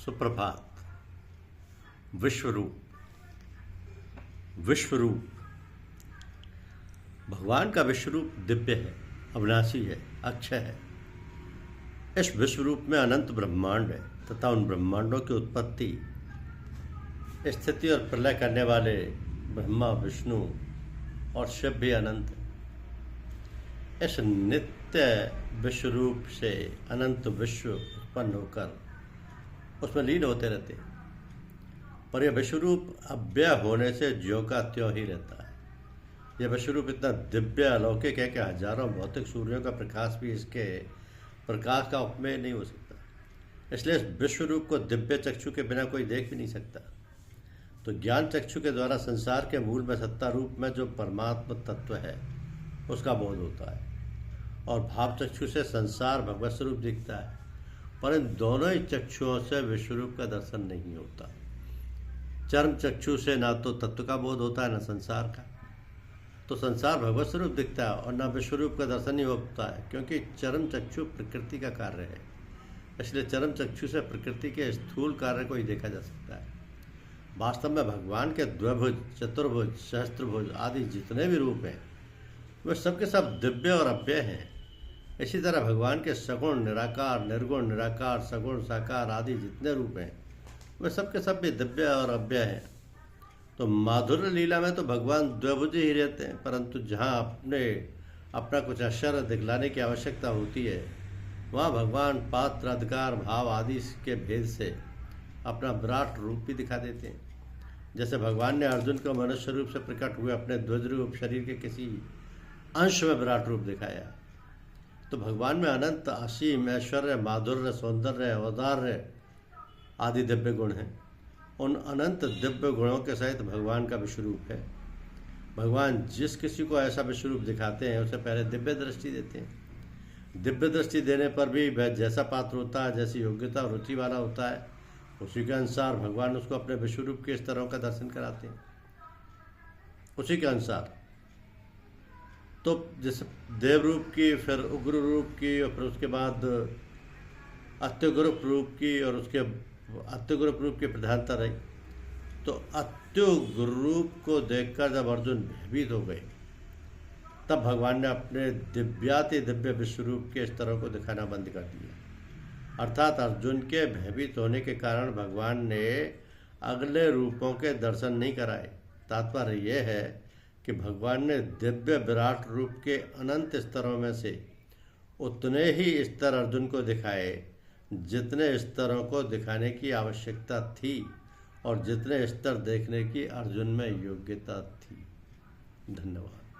सुप्रभात। विश्वरूप। विश्वरूप भगवान का विश्वरूप दिव्य है, अविनाशी है, अक्षय है। इस विश्वरूप में अनंत ब्रह्मांड है तथा उन ब्रह्मांडों की उत्पत्ति, स्थिति और प्रलय करने वाले ब्रह्मा, विष्णु और शिव भी अनंत है। इस नित्य विश्वरूप से अनंत विश्व उत्पन्न होकर उसमें लीन होते रहते हैं, पर यह विश्वरूप अव्यय होने से ज्यों का त्यों ही रहता है। यह विश्वरूप इतना दिव्य अलौकिक है कि हजारों भौतिक सूर्यों का प्रकाश भी इसके प्रकाश का उपमेय नहीं हो सकता। इसलिए इस विश्वरूप को दिव्य चक्षु के बिना कोई देख भी नहीं सकता। तो ज्ञान चक्षु के द्वारा संसार के मूल में सत्ता रूप में जो परमात्मा तत्व है उसका बोध होता है, और भाव चक्षु से संसार भगवत स्वरूप दिखता है, पर इन दोनों ही चक्षुओं से विश्वरूप का दर्शन नहीं होता। चर्म चक्षु से ना तो तत्व का बोध होता है न संसार का, तो संसार भगवत स्वरूप दिखता है और न विश्वरूप का दर्शन ही होता है, क्योंकि चरम चक्षु प्रकृति का कार्य है। इसलिए चरम चक्षु से प्रकृति के स्थूल कार्य को ही देखा जा सकता है। वास्तव में भगवान के द्विभुज, चतुर्भुज, सहस्त्रभुज आदि जितने भी रूप हैं वे सबके सब दिव्य और अव्यय हैं। इसी तरह भगवान के सगुण निराकार, निर्गुण निराकार, सगुण साकार आदि जितने रूप हैं वे सबके सब भी दिव्य और अव्यय हैं। तो माधुर्य लीला में तो भगवान द्विभुज ही रहते हैं, परंतु जहाँ अपना कुछ आश्चर्य दिखलाने की आवश्यकता होती है वहाँ भगवान पात्र, अधिकार, भाव आदि के भेद से अपना विराट रूप भी दिखा देते हैं। जैसे भगवान ने अर्जुन को मनुष्य रूप से प्रकट हुए अपने ध्वज रूप शरीर के किसी अंश में विराट रूप दिखाया। तो भगवान में अनंत, असीम ऐश्वर्य, माधुर्य, सौंदर्य, औदार्य आदि दिव्य गुण हैं। उन अनंत दिव्य गुणों के सहित भगवान का विश्वरूप है। भगवान जिस किसी को ऐसा विश्वरूप दिखाते हैं उसे पहले दिव्य दृष्टि देते हैं। दिव्य दृष्टि देने पर भी वह जैसा पात्र होता है, जैसी योग्यता और रुचि वाला होता है, उसी के अनुसार भगवान उसको अपने विश्वरूप के स्तरों का दर्शन कराते हैं। उसी के अनुसार तो जैसे देव रूप की, फिर उग्र रूप की, और फिर उसके बाद अत्युग्र रूप की, और उसके अत्युग्र रूप की प्रधानता रही। तो अत्युग्र रूप को देखकर जब अर्जुन भयभीत हो गए तब भगवान ने अपने दिव्याति दिव्य विश्वरूप के स्तरों को दिखाना बंद कर दिया। अर्थात अर्जुन के भयभीत होने के कारण भगवान ने अगले रूपों के दर्शन नहीं कराए। तात्पर्य यह है कि भगवान ने दिव्य विराट रूप के अनंत स्तरों में से उतने ही स्तर अर्जुन को दिखाए जितने स्तरों को दिखाने की आवश्यकता थी और जितने स्तर देखने की अर्जुन में योग्यता थी। धन्यवाद।